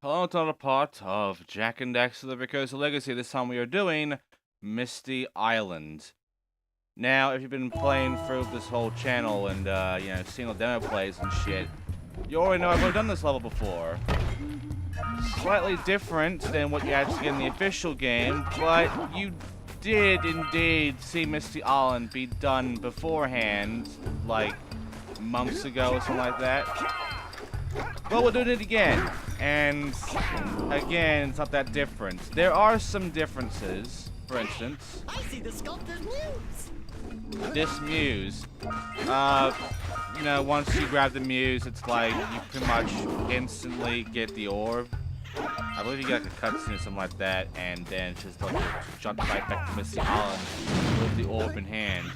Hello to another part of Jak and Daxter the Precursor Legacy. This time we are doing Misty Island. Now, if you've been playing through this whole channel and, seen all demo plays and shit, you already know I've already done this level before. Slightly different than what you actually get in the official game, but you did indeed see Misty Island be done beforehand, like months ago or something like that. Well, we're doing it again, and again, it's not that different. There are some differences. For instance, I see the sculptor's muse. This muse, once you grab the muse, it's like you pretty much instantly get the orb. I believe you get like a cutscene or something like that, and then it's just like jump right back to Misty Island with the orb in hand.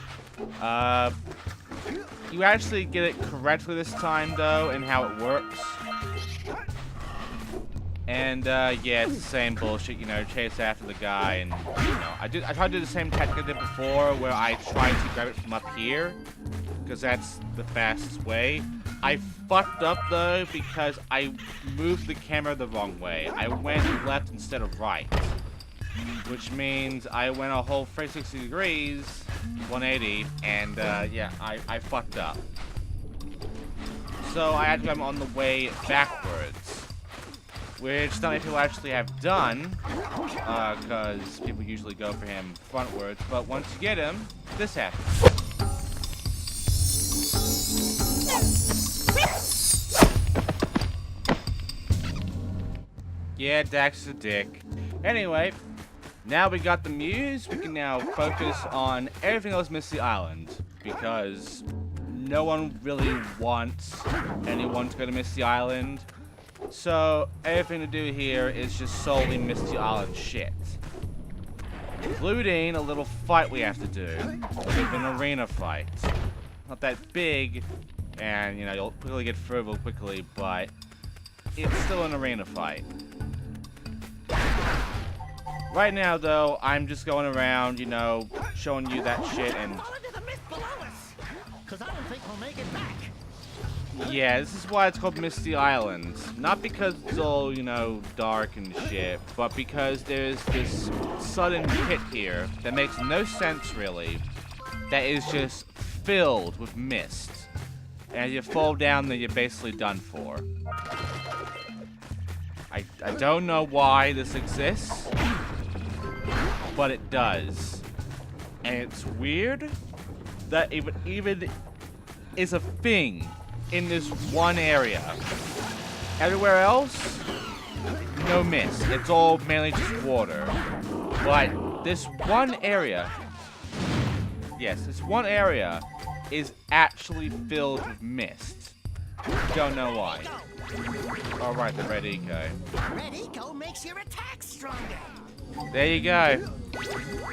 You actually get it correctly this time, though, and how it works. And, yeah, it's the same bullshit, chase after the guy, and, I tried to do the same tactic I did before, where I tried to grab it from up here, because that's the fastest way. I fucked up, though, because I moved the camera the wrong way. I went left instead of right, which means I went a whole 360 degrees, 180, and, yeah, I fucked up. So I had to go on the way backwards, which not many people actually have done, because people usually go for him frontwards, but once you get him, this happens. Yeah, Dax's a dick. Anyway, now we got the muse, we can now focus on everything else Misty Island, because no one really wants anyone to go to Misty Island. So, everything to do here is just solely Misty Island shit. Including a little fight we have to do. A bit of an arena fight. Not that big, and, you'll quickly get through real quickly, but it's still an arena fight. Right now, though, I'm just going around, showing you that shit and... Fall into the mist below us, 'cause I don't think we'll make it back. Yeah, this is why it's called Misty Island. Not because it's all, dark and shit, but because there's this sudden pit here that makes no sense, really, that is just filled with mist. And as you fall down, then you're basically done for. I don't know why this exists, but it does. And it's weird that even is a thing in this one area. Everywhere else, no mist. It's all mainly just water. But this one area, yes, this one area is actually filled with mist. Don't know why. Alright, the red eco. Red eco makes your attack stronger. There you go.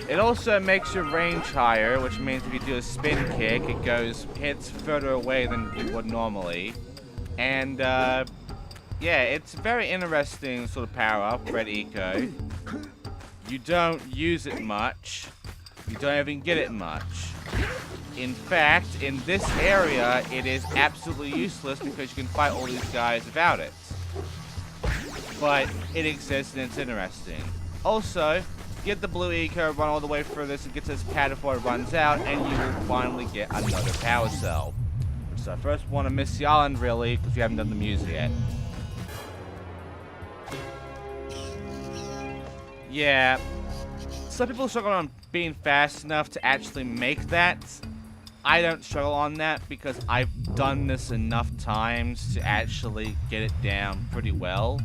It also makes your range higher, which means if you do a spin kick, it hits further away than it would normally. And, yeah, it's a very interesting sort of power-up, Red Eco. You don't use it much. You don't even get it much. In fact, in this area, it is absolutely useless because you can fight all these guys without it. But it exists and it's interesting. Also, get the blue eco, run all the way through this and get to this pad before it runs out, and you will finally get another power cell. Which is our first one on Misty Island, really, because we haven't done the muse yet. Yeah, some people struggle on being fast enough to actually make that. I don't struggle on that because I've done this enough times to actually get it down pretty well.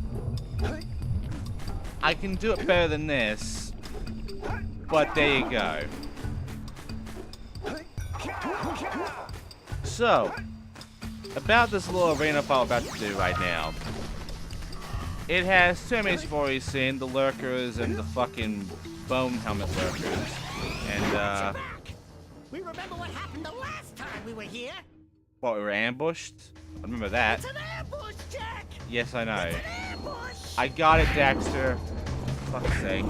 I can do it better than this, but there you go. So, about this little arena fight I'm about to do right now. It has two enemies you've already seen, the lurkers and the fucking bone helmet lurkers. And, We remember what happened the last time we were here. what, we were ambushed? I remember that. It's an ambush, Jak! Yes, I know. It's an ambush! I got it, Daxter. Fuck's sake.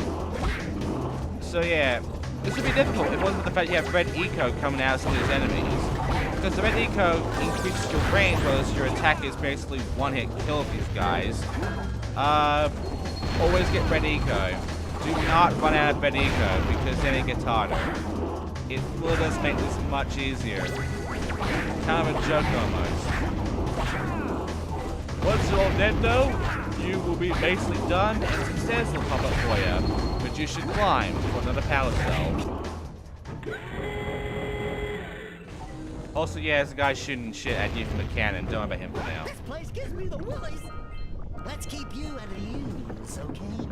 So yeah, this would be difficult if it wasn't for the fact you have red eco coming out of some of these enemies. Because because the red eco increases your range, whereas your attack is basically one-hit kill of these guys. Always get red eco. Do not run out of red eco, because then it gets harder. It really does make this much easier. Kind of a joke almost. Once you're all dead though, you will be basically done, and some stairs will pop up for you. But you should climb for another power cell. Also, yeah, there's a guy shooting shit at you from a cannon. Don't worry about him for now. This place gives me the willies. Let's keep you out of the use, okay?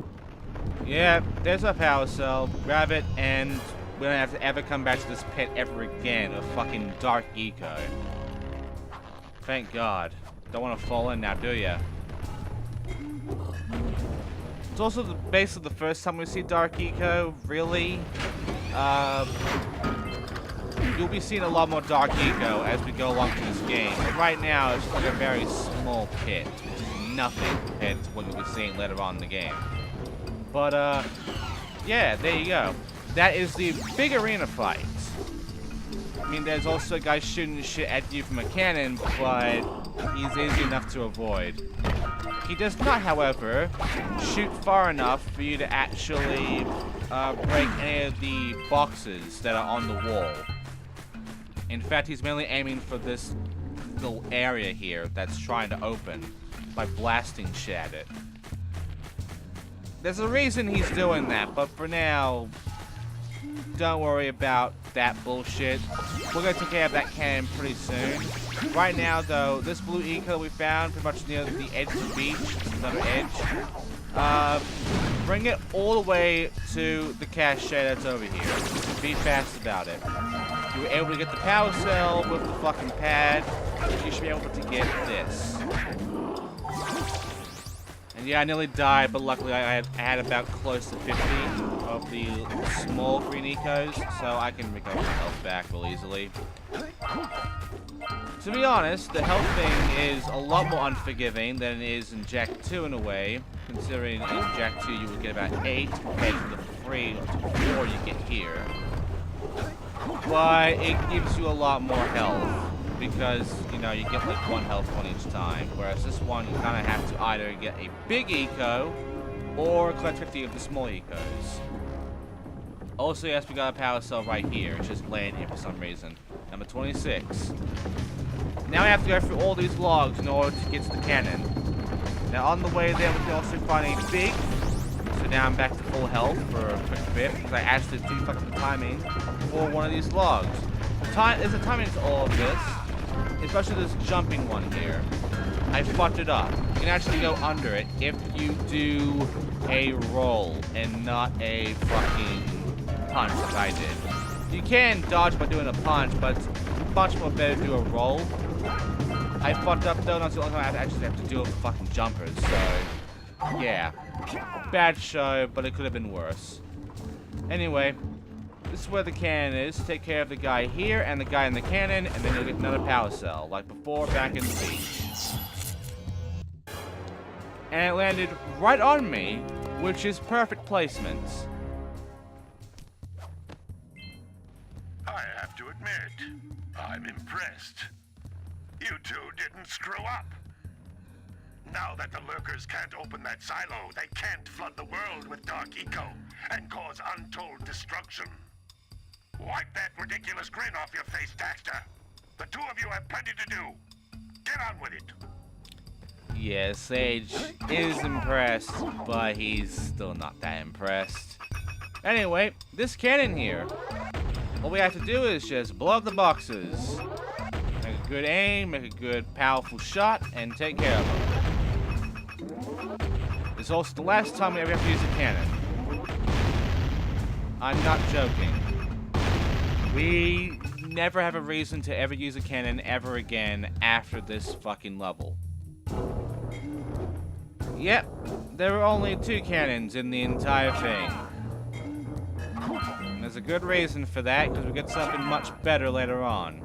Yeah, there's our power cell. Grab it, and we don't have to ever come back to this pit ever again of fucking dark eco. Thank God. Don't want to fall in now, do ya? It's also basically the first time we see dark eco, really. You'll be seeing a lot more dark eco as we go along through this game. But right now, it's like a very small pit. Nothing compared to what you'll be seeing later on in the game. But, yeah, there you go. That is the big arena fight. I mean, there's also guys shooting shit at you from a cannon, but he's easy enough to avoid. He does not, however, shoot far enough for you to actually break any of the boxes that are on the wall. In fact, he's mainly aiming for this little area here that's trying to open by blasting shit at it. There's a reason he's doing that, but for now, don't worry about that bullshit. We're going to take care of that cannon pretty soon. Right now, though, this blue eco we found pretty much near the edge of the beach, another edge, bring it all the way to the cache that's over here. Be fast about it. If you were able to get the power cell with the fucking pad, you should be able to get this. And yeah, I nearly died, but luckily I had about close to 50 of the small green ecos, so I can recover my health back real easily. To be honest, the health thing is a lot more unforgiving than it is in Jak 2 in a way, considering in Jak 2 you would get about 8 compared to the 3 to 4 you get here. But it gives you a lot more health, because, you know, you get like 1 health point each time, whereas this one you kind of have to either get a big eco or collect 50 of the small ecos. Also, yes, we got a power cell right here. It's just laying here for some reason. Number 26. Now we have to go through all these logs in order to get to the cannon. Now on the way there, we can also find a big. So now I'm back to full health for a quick bit, because I actually do fuck the timing for one of these logs. There's a timing to all of this, especially this jumping one here. I fucked it up. You can actually go under it if you do a roll and not a fucking punch like I did. You can dodge by doing a punch, but it's much more better to do a roll. I fucked up though, not the only time I actually have to do with fucking jumpers, so yeah. Bad show, but it could have been worse. Anyway, this is where the cannon is. Take care of the guy here and the guy in the cannon, and then you'll get another power cell, like before back in the beach. And it landed right on me, which is perfect placement. I have to admit, I'm impressed. You two didn't screw up. Now that the lurkers can't open that silo, they can't flood the world with dark eco and cause untold destruction. Wipe that ridiculous grin off your face, Daxter. The two of you have plenty to do. Get on with it. Yeah, Sage is impressed, but he's still not that impressed. Anyway, this cannon here. All we have to do is just blow up the boxes. Make a good aim, make a good powerful shot, and take care of them. It's also the last time we ever have to use a cannon. I'm not joking. We never have a reason to ever use a cannon ever again after this fucking level. Yep, there are only 2 cannons in the entire thing. And there's a good reason for that, because we get something much better later on.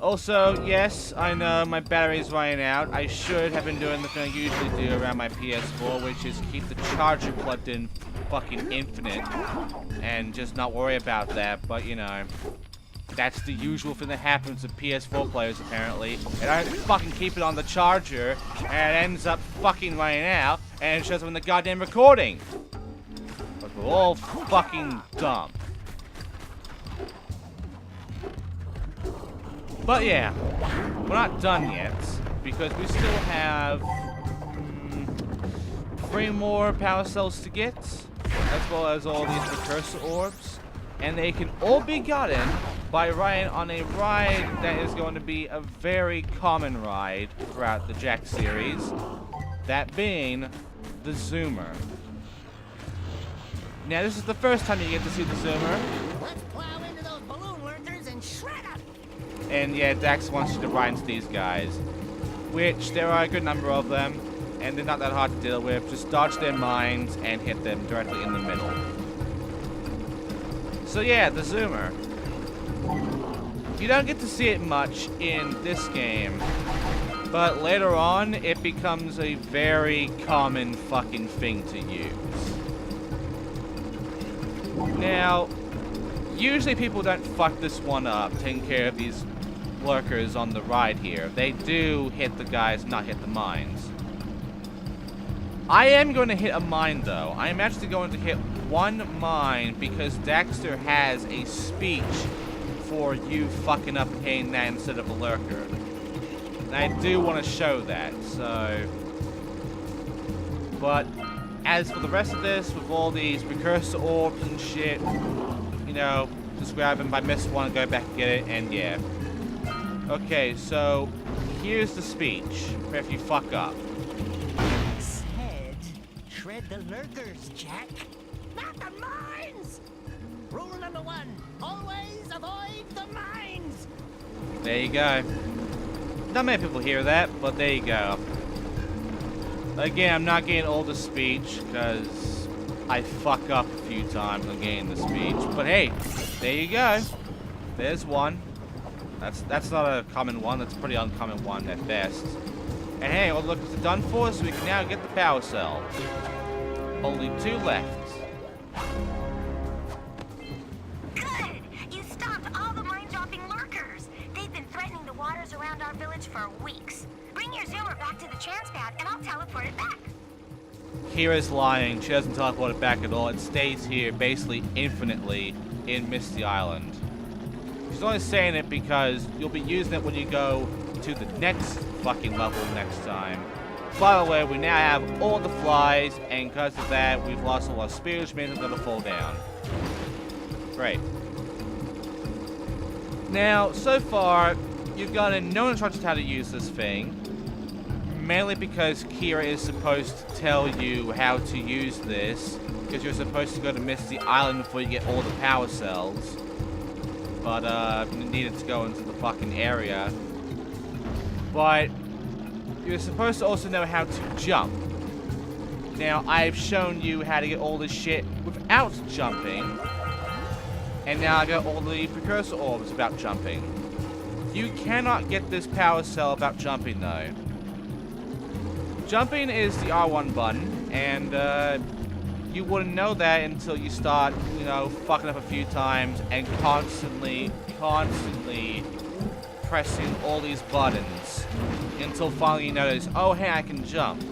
Also, yes, I know my battery's running out. I should have been doing the thing I usually do around my PS4, which is keep the charger plugged in fucking infinite and just not worry about that, but you know, That's the usual thing that happens with PS4 players, apparently. And I fucking keep it on the charger, and it ends up fucking running out, and it shows up in the goddamn recording. But we're all fucking dumb. But yeah, we're not done yet, because we still have 3 more power cells to get, as well as all these Precursor orbs. And they can all be gotten by riding on a ride that is going to be a very common ride throughout the Jak series. That being the Zoomer. Now this is the first time you get to see the Zoomer. Let's plow into those balloon lurkers and shred them. And yeah, Dax wants you to ride into these guys. Which, there are a good number of them. And they're not that hard to deal with. Just dodge their mines and hit them directly in the middle. So yeah, the Zoomer. You don't get to see it much in this game, but later on, it becomes a very common fucking thing to use. Now, usually people don't fuck this one up, taking care of these lurkers on the ride here. They do hit the guys, not hit the mines. I am going to hit a mine, though. I am actually going to hit one mine because Daxter has a speech for you fucking up hitting that instead of a lurker. And I do want to show that, so... But, as for the rest of this, with all these Precursor orbs and shit, you know, just grab them. If I miss one, go back and get it, and yeah. Okay, so, here's the speech for if you fuck up. Shred the lurkers, Jak. Not the mines! Rule number 1, always avoid the mines! There you go. Not many people hear that, but there you go. Again, I'm not getting all the speech, because I fuck up a few times on getting the speech. But hey, there you go. There's one. That's not a common one, that's a pretty uncommon one at best. And hey, all the lookers are done for, so we can now get the power cell. Only 2 left. Good! You stopped all the mine-dropping lurkers. They've been threatening the waters around our village for weeks. Bring your Zoomer back to the transpad, and I'll teleport it back. Kira's lying. She doesn't teleport it back at all. It stays here basically infinitely in Misty Island. She's only saying it because you'll be using it when you go to the next fucking level next time. By the way, we now have all the flies, and because of that, we've lost all our speed, which means I'm gonna fall down. Great. Now, so far, you've gotten no instructions how to use this thing, mainly because Kira is supposed to tell you how to use this, because you're supposed to go to Misty Island before you get all the power cells. But, you needed to go into the fucking area. But you're supposed to also know how to jump. Now, I've shown you how to get all this shit without jumping. And now I got all the Precursor orbs without jumping. You cannot get this power cell without jumping, though. Jumping is the R1 button, and you wouldn't know that until you start, you know, fucking up a few times and constantly pressing all these buttons until finally you notice, oh hey, I can jump.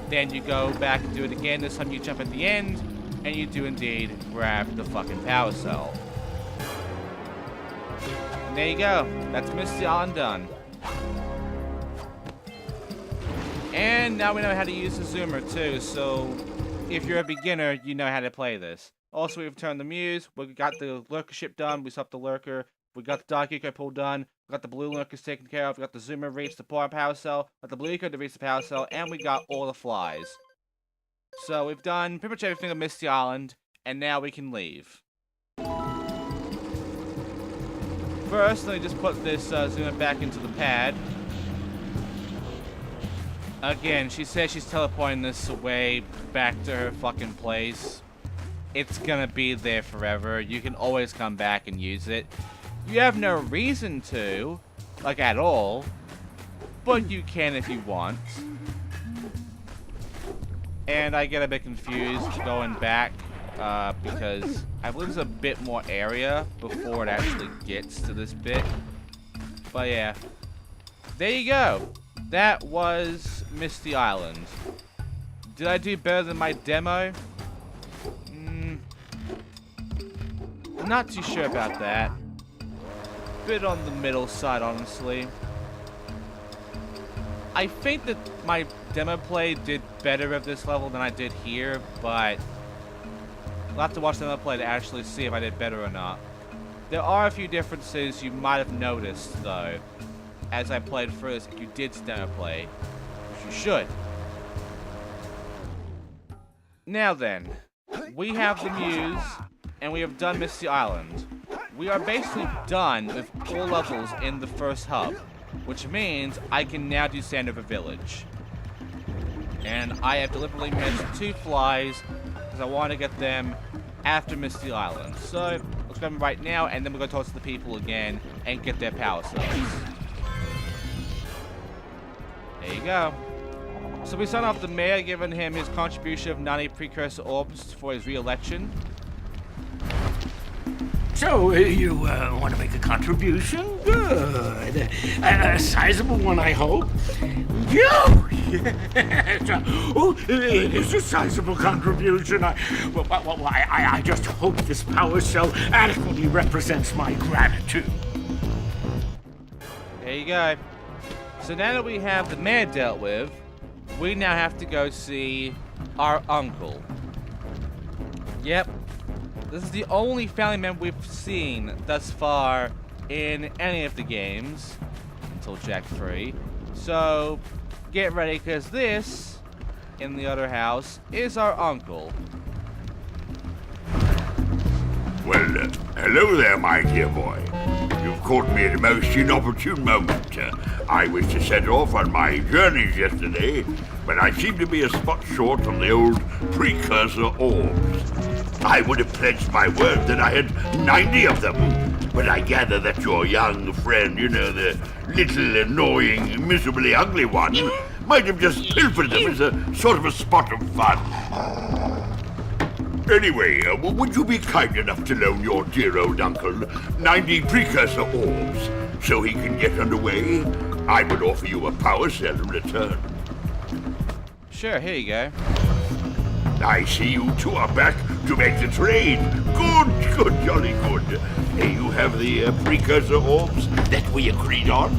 Then you go back and do it again. This time you jump at the end, and you do indeed grab the fucking power cell. And there you go. That's Misty Island done. And now we know how to use the Zoomer too, so if you're a beginner, you know how to play this. Also, we've turned the muse, we got the lurker ship done, we stopped the lurker, we got the Dark Eco pool done, we got the blue lurkers taken care of, we got the Zoomer reached the power cell, got the blue eco to reach the power cell, and we got all the flies. So we've done pretty much everything on Misty Island, and now we can leave. First, let me just put this Zoomer back into the pad. Again, she says she's teleporting this away back to her fucking place. It's gonna be there forever. You can always come back and use it. You have no reason to, like at all, but you can if you want. And I get a bit confused going back because I believe there's a bit more area before it actually gets to this bit. But yeah, there you go. That was Misty Island. Did I do better than my demo? Not too sure about that. Bit on the middle side, honestly. I think that my demo play did better of this level than I did here, but I'll have to watch the demo play to actually see if I did better or not. There are a few differences you might have noticed, though, as I played through this, if you did demo play, which you should. Now then, we have the Muse, and we have done Misty Island. We are basically done with all levels in the first hub, which means I can now do Sandover Village. And I have deliberately missed 2 flies, because I want to get them after Misty Island. So, let's go right now, and then we're going to talk to the people again, and get their power cells. There you go. So we start off the mayor, giving him his contribution of 90 Precursor orbs for his re-election. So, you want to make a contribution? Good. A sizable one, I hope. You! Yes. Oh, it is a sizable contribution. I just hope this power cell adequately represents my gratitude. There you go. So now that we have the mayor dealt with, we now have to go see our uncle. Yep. This is the only family member we've seen thus far in any of the games, until Jak 3. So, get ready, because this, in the other house, is our uncle. Well, hello there, my dear boy. You've caught me at a most inopportune moment. I was to set off on my journeys yesterday, but I seem to be a spot short on the old Precursor orbs. I would have pledged my word that I had 90 of them, but I gather that your young friend, you know, the little annoying, miserably ugly one, might have just pilfered them as a sort of a spot of fun. Anyway, would you be kind enough to loan your dear old uncle 90 Precursor orbs so he can get underway? I would offer you a power cell in return. Sure, here you go. I see you two are back to make the trade. Good, jolly good. You have the Precursor orbs that we agreed on.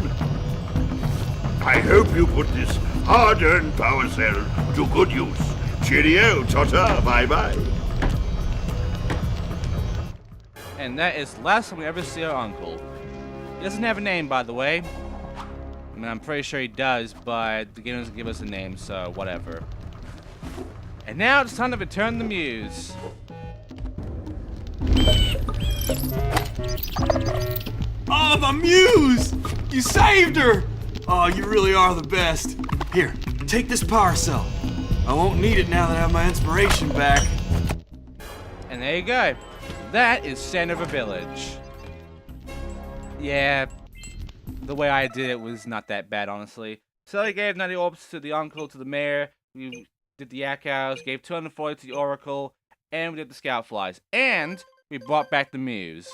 I hope you put this hard-earned power cell to good use. Cheerio, ta-ta, bye-bye. And that is the last time we ever see our uncle. He doesn't have a name, by the way. I mean, I'm pretty sure he does, but the game doesn't give us a name, so whatever. And now it's time to return the Muse. Oh, my Muse! You saved her! Oh, you really are the best. Here, take this power cell. I won't need it now that I have my inspiration back. And there you go. That is Sandover Village. Yeah, the way I did it was not that bad, honestly. So I gave 90 orbs to the uncle, to the mayor. We did the Yak House, gave 240 to the Oracle, and we did the Scout Flies. And we brought back the Muse.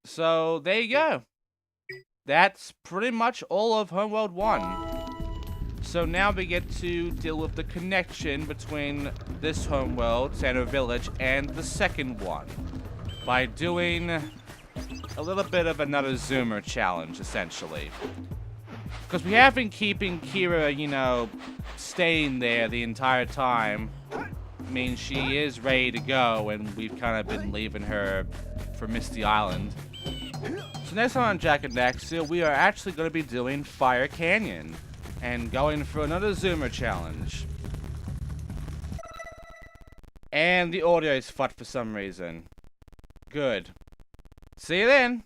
So there you go. That's pretty much all of Homeworld 1. So now we get to deal with the connection between this homeworld, Sandover Village, and the second one. By doing a little bit of another Zoomer challenge, essentially. Because we have been keeping Kira, you know, staying there the entire time. I mean, she is ready to go, and we've kind of been leaving her for Misty Island. So next time on Jak Daxter, we are actually going to be doing Fire Canyon. And going for another Zoomer challenge. And the audio is fucked for some reason. Good. See you then!